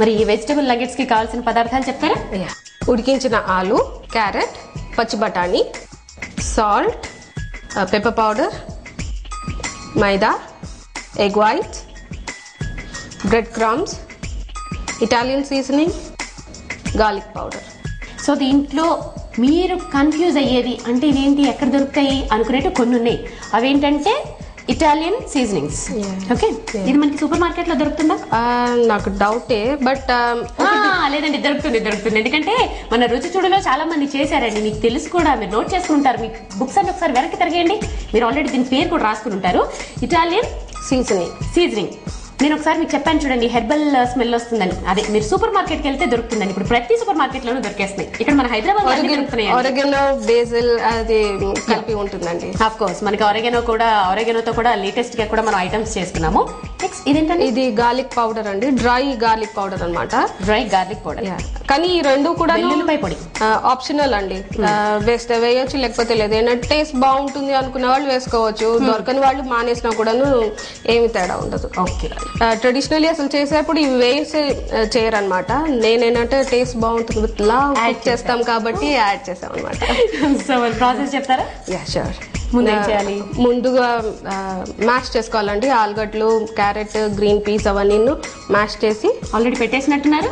మరి ఈ vegetable nuggets కి కావాల్సిన పదార్థాలు చెప్తారా? ఉడికించిన ఆలు, క్యారెట్, పచ్చి బఠానీ, salt, pepper powder, maida, egg white, bread crumbs, Italian seasoning, garlic powder. So దీంట్లో మీరు కన్ఫ్యూజ్ అయ్యేది అంటే ఇదేంటి ఎక్కడ దొరుకుతాయి అనుకునేట్టు కొన్ని ఉన్నాయి. అవేంటంటే ఇటాలియన్ సీజనింగ్స్. ఓకే, ఇది మనకి సూపర్ మార్కెట్ లో దొరుకుతుందా? నాకు డౌటే, బట్ లేదండి, దొరుకుతుంది. ఎందుకంటే మన రుచి చూడలో చాలా మంది చేశారండి, మీకు తెలుసు కూడా, మీరు నోట్ చేసుకుంటారు. మీ బుక్స్ అన్ని ఒకసారి వెనక్కి తిరగండి, మీరు ఆల్రెడీ దీని పేరు కూడా రాసుకుని ఉంటారు. ఇటాలియన్ సీజనింగ్ నేను ఒకసారి మీకు చెప్పాను చూడండి, హెర్బల్ స్మెల్ వస్తుందని. అదే మీరు సూపర్ మార్కెట్ కి వెళ్తే దొరుకుతుందండి. ఇప్పుడు ప్రతి సూపర్ మార్కెట్ లోనూ దొరికేస్తున్నాయి. ఇక్కడ మన హైదరాబాద్ ఆరిగానో, బేసిల్ అది కలిపి ఉంటుందండి. ఆఫ్ కోర్స్ మనకి ఆరిగానోతో కూడా లేటెస్ట్ గా కూడా మనం ఐటమ్స్ చేసుకున్నాము. నెక్స్ట్ ఇదేంటండి? ఇది గార్లిక్ పౌడర్ అండి, డ్రై గార్లిక్ పౌడర్ అన్నమాట. Dry garlic powder. కానీ ఈ రెండు కూడా వెల్లుల్లిపాయ పొడి ఆప్షనల్ అండి. వేస్తే వేయొచ్చు, లేకపోతే లేదు. ఏంటంటే టేస్ట్ బాగుంటుంది అనుకునే వాళ్ళు వేసుకోవచ్చు, దొరకని వాళ్ళు మానేసినా కూడాను ఏమి తేడా ఉండదు. ఓకే, ట్రెడిషనల్లీ అసలు చేసేప్పుడు ఇవి వేసి చేయరనమాట. నేనేంటంటే టేస్ట్ బాగుంటుంది విత్ లవ్ చేస్తాం కాబట్టి యాడ్ చేసాం అనమాట. సో ప్రాసెస్ చెప్తారా? Yeah sure. ముందుగా మ్యాష్ చేసుకోవాలండి. ఆలుగడ్డలు, క్యారెట్, గ్రీన్ పీస్ అవన్నీ మ్యాష్ చేసి ఆల్రెడీ పెట్టేసినట్టున్నారు.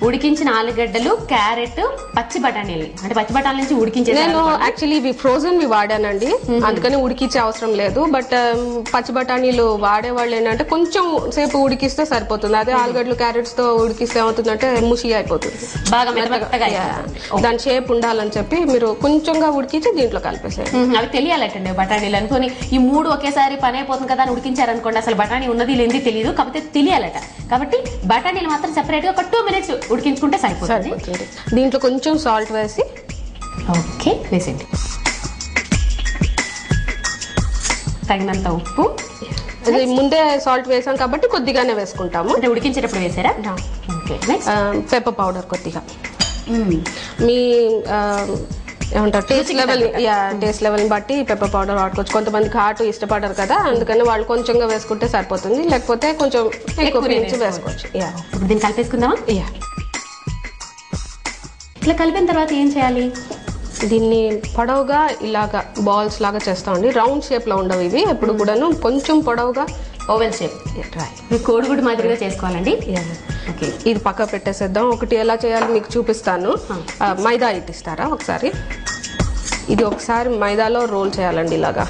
ఉడికించిన ఆలుగడ్డలు, క్యారెట్, పచ్చి బఠానీలు, అంటే పచ్చి బఠానీ నుంచి ఉడికించే. నేను యాక్చువల్లీ ఇవి ఫ్రోజన్ వాడానండి, అందుకని ఉడికించే అవసరం లేదు. బట్ పచ్చి బఠానీలు వాడే వాళ్ళు ఏంటంటే కొంచెం సేపు ఉడికిస్తే సరిపోతుంది. అదే ఆలుగడ్డలు, క్యారెట్స్ తో ఉడికిస్తే ఏమవుతుందంటే ముషి అయిపోతుంది, బాగా మెత్తగా. దాని షేప్ ఉండాలని చెప్పి మీరు కొంచెంగా ఉడికించి దీంట్లో కలిపేసారు. అవి తెలియాలటండి బఠానీలు అనుకుని ఈ మూడు ఒకేసారి పని అయిపోతుంది కదా అని ఉడికించారనుకోండి, అసలు బఠానీ ఉన్నది లేనిది తెలియదు, కాకపోతే తెలియాలట. కాబట్టి బఠానీలు మాత్రం సెపరేట్ గా ఒక 2 minutes ఉడికించుకుంటే సరిపోతుంది. దీంట్లో కొంచెం సాల్ట్ వేసి ఓకే వేసేయండి, తగినంత ఉప్పు. ముందే సాల్ట్ వేసాం కాబట్టి కొద్దిగానే వేసుకుంటాము. అంటే ఉడికించేటప్పుడు వేసారా? పెప్పర్ పౌడర్ కొద్దిగా మీ ఏమంటారు టేస్ట్ లెవెల్ బట్టి పెప్పర్ పౌడర్ వాడుకోవచ్చు. కొంతమందికి హాట్ ఇష్టపడరు కదా, అందుకని వాళ్ళు కొంచెంగా వేసుకుంటే సరిపోతుంది, లేకపోతే కొంచెం ఎక్కువ వేసుకోవచ్చు. దీన్ని కలిపేసుకుందామా? ఇట్లా కలిపిన తర్వాత ఏం చేయాలి? దీన్ని పొడవుగా ఇలాగా బాల్స్ లాగా చేస్తామండి. రౌండ్ షేప్ లో ఉండవు ఇవి ఎప్పుడు కూడాను, కొంచెం పొడవుగా ఓవెల్ షేప్, కోడిగుడ్డు మాదిరిగా చేసుకోవాలండి. ఓకే, ఇది పక్క పెట్టేసేద్దాం. ఒకటి ఎలా చేయాలో మీకు చూపిస్తాను. మైదా ఇట్టిస్తారా ఒకసారి? ఇది ఒకసారి మైదాలో రోల్ చేయాలండి ఇలాగా.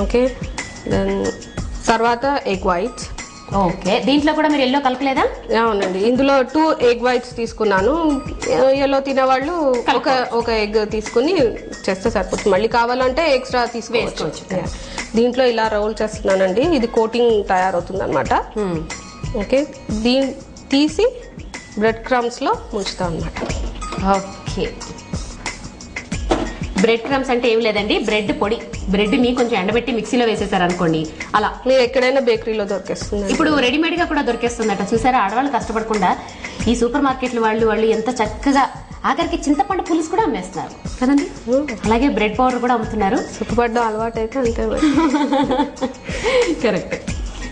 ఓకే, దెన్ తర్వాత ఎగ్ వైట్స్. ఓకే, దీంట్లో కూడా మీరు ఎల్లో కలపలేదా? అవునండి, ఇందులో 2 egg whites తీసుకున్నాను. ఎల్లో తినేవాళ్ళు ఒక ఎగ్ తీసుకుని చేస్తే సరిపోతుంది. మళ్ళీ కావాలంటే ఎక్స్ట్రా తీసుకోవచ్చు. దీంట్లో ఇలా రోల్ చేస్తున్నానండి, ఇది కోటింగ్ తయారవుతుంది అనమాట. ఓకే, దీన్ని తీసి బ్రెడ్ క్రమ్స్ లో ముంచుతాం అనమాట. ఓకే, బ్రెడ్ క్రమ్స్ అంటే ఏం లేదండి, బ్రెడ్ పొడి. బ్రెడ్ ని కొంచెం ఎండబెట్టి మిక్సీలో వేసేసారు అనుకోండి, అలా మీరు ఎక్కడైనా బేకరీలో దొరికేస్తుంది. ఇప్పుడు రెడీమేడ్ గా కూడా దొరికేస్తుందట. చూసారా, ఆడవాళ్ళు కష్టపడకుండా ఈ సూపర్ మార్కెట్ల వాళ్ళు ఎంత చక్కగా, ఆఖరికి చింతపండు పులుసు కూడా అమ్మేస్తున్నారు కదండి. అలాగే బ్రెడ్ పౌడర్ కూడా అమ్ముతున్నారు. సుఖపడ్డం అలవాటు అయితే అంతే. కరెక్ట్.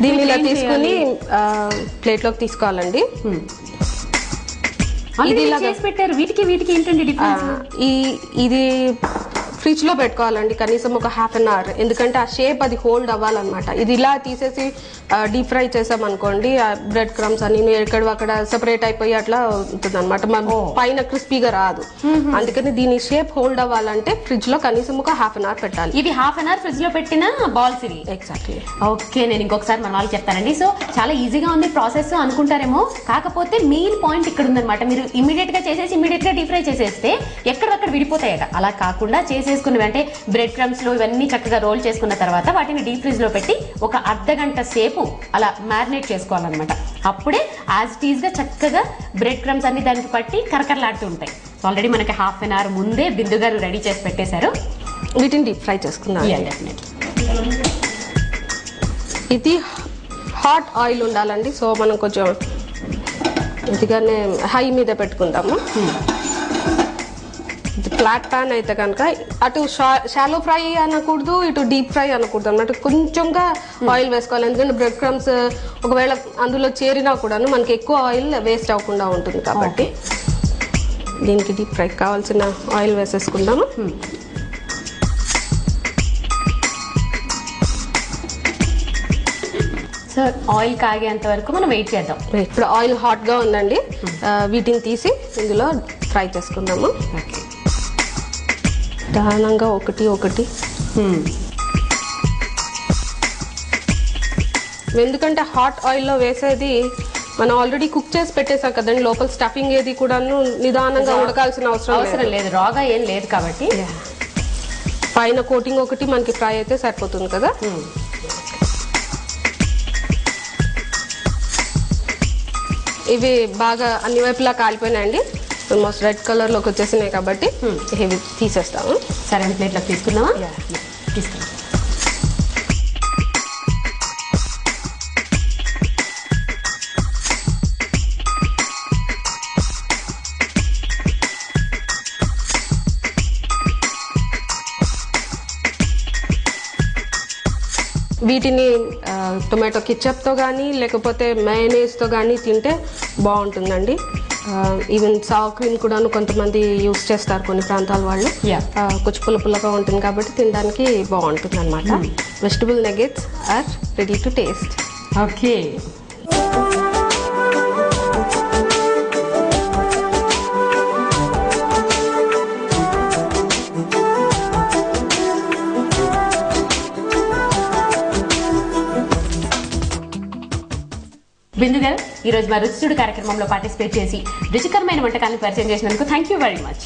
దీన్ని ఇలా తీసుకుని ప్లేట్ లోకి తీసుకోవాలండి. ఇది చేసి పెట్టారు. వీటికి ఏంటండి డిఫరెన్స్? ఇది ఫ్రిడ్జ్ లో పెట్టుకోవాలండి కనీసం ఒక ½ an hour, ఎందుకంటే ఆ షేప్ అది హోల్డ్ అవ్వాలన్నమాట. ఇది ఇలా తీసేసి డీప్ ఫ్రై చేసాం అనుకోండి, ఆ బ్రెడ్ క్రమ్స్ అని ఎక్కడ సెపరేట్ అయిపోయి అట్లా ఉంటుంది అనమాట, పైన క్రిస్పీగా రాదు. అందుకని దీని షేప్ హోల్డ్ అవ్వాలంటే ఫ్రిడ్జ్ లో కనీసం ఒక ½ an hour పెట్టాలి. ఇది ½ an hour ఫ్రిడ్జ్ లో పెట్టిన బాల్స్ ఇవి. ఎగ్జాక్ట్లీ. ఓకే, నేను ఇంకొకసారి మన వాళ్ళకి చెప్తానండి. సో చాలా ఈజీగా ఉంది ప్రాసెస్ అనుకుంటారేమో, కాకపోతే మెయిన్ పాయింట్ ఇక్కడ ఉందన్నమాట. మీరు ఇమీడియట్ గా చేసేసి ఇమీడియట్ గా డీప్ ఫ్రై చేసేస్తే ఎక్కడక్కడ విడిపోతాయట. అలా కాకుండా చేసుకున్నవి అంటే బ్రెడ్ క్రమ్స్ లో ఇవన్నీ చక్కగా రోల్ చేసుకున్న తర్వాత వాటిని డీప్ ఫ్రిడ్జ్ లో పెట్టి ఒక అర్ధగంట సేపు అలా మ్యారినేట్ చేసుకోవాలన్నమాట. అప్పుడే యాజ్ ఇట్ ఈజ్ గా చక్కగా బ్రెడ్ క్రమ్స్ అన్ని దానికి పట్టి కరకరలాడుతూ ఉంటాయి. సో ఆల్రెడీ మనకి ½ an hour ముందే బిందు గారు రెడీ చేసి పెట్టేశారు. వీటిని డీప్ ఫ్రై చేసుకుందాం. ఇది హాట్ ఆయిల్ ఉండాలండి, సో మనం కొంచెం ఇదిగానే హై మీద పెట్టుకుందాము. ఫ్లాట్ ప్యాన్ అయితే కనుక అటు షాలో ఫ్రై అనకూడదు, ఇటు డీప్ ఫ్రై అనకూడదు అన్నమాట. కొంచెంగా ఆయిల్ వేసుకోవాలి, ఎందుకంటే బ్రెడ్ క్రమ్స్ ఒకవేళ అందులో చేరినా కూడాను మనకి ఎక్కువ ఆయిల్ వేస్ట్ అవ్వకుండా ఉంటుంది కాబట్టి. దీనికి డీప్ ఫ్రై కావాల్సిన ఆయిల్ వేసేసుకుందాము. సో ఆయిల్ కాగేంత వరకు మనం వెయిట్ చేద్దాం. ఇప్పుడు ఆయిల్ హాట్గా ఉందండి, వీటిని తీసి ఇందులో ఫ్రై చేసుకుందాము. దానంగా ఒకటి ఎందుకంటే హాట్ ఆయిల్లో వేసేది మనం ఆల్రెడీ కుక్ చేసి పెట్టేసాం కదండి, లోపల స్టఫింగ్ ఏది కూడా నిదానంగా ఉడకాల్సిన అవసరం లేదు, రాగా ఏం లేదు కాబట్టి. పైన కోటింగ్ ఒకటి మనకి ఫ్రై అయితే సరిపోతుంది కదా. ఇవి బాగా అన్ని వైపులా కాలిపోయినాయండి, ఆల్మోస్ట్ రెడ్ కలర్లోకి వచ్చేసినాయి కాబట్టి ఇవి తీసేస్తాము. సరే ప్లేట్లోకి తీసుకుందామా? తీసుకుందాం. వీటిని టొమాటో కిచప్తో కానీ లేకపోతే మయోనీస్తో కానీ తింటే బాగుంటుందండి. ఈవెన్ సావర్ క్రీమ్ కూడా కొంతమంది యూస్ చేస్తారు కొన్ని ప్రాంతాల వాళ్ళు. కొంచెం పుల్లగా ఉంటుంది కాబట్టి తినడానికి బాగుంటుంది అనమాట. Vegetable nuggets are ready to taste. Okay, Bindu గారు ఈరోజు మా రుచి చూడు కార్యక్రమంలో పార్టిసిపేట్ చేసి రుచికరమైన వంటకాలను పరిచయం చేసినందుకు థ్యాంక్ యూ వెరీ మచ్.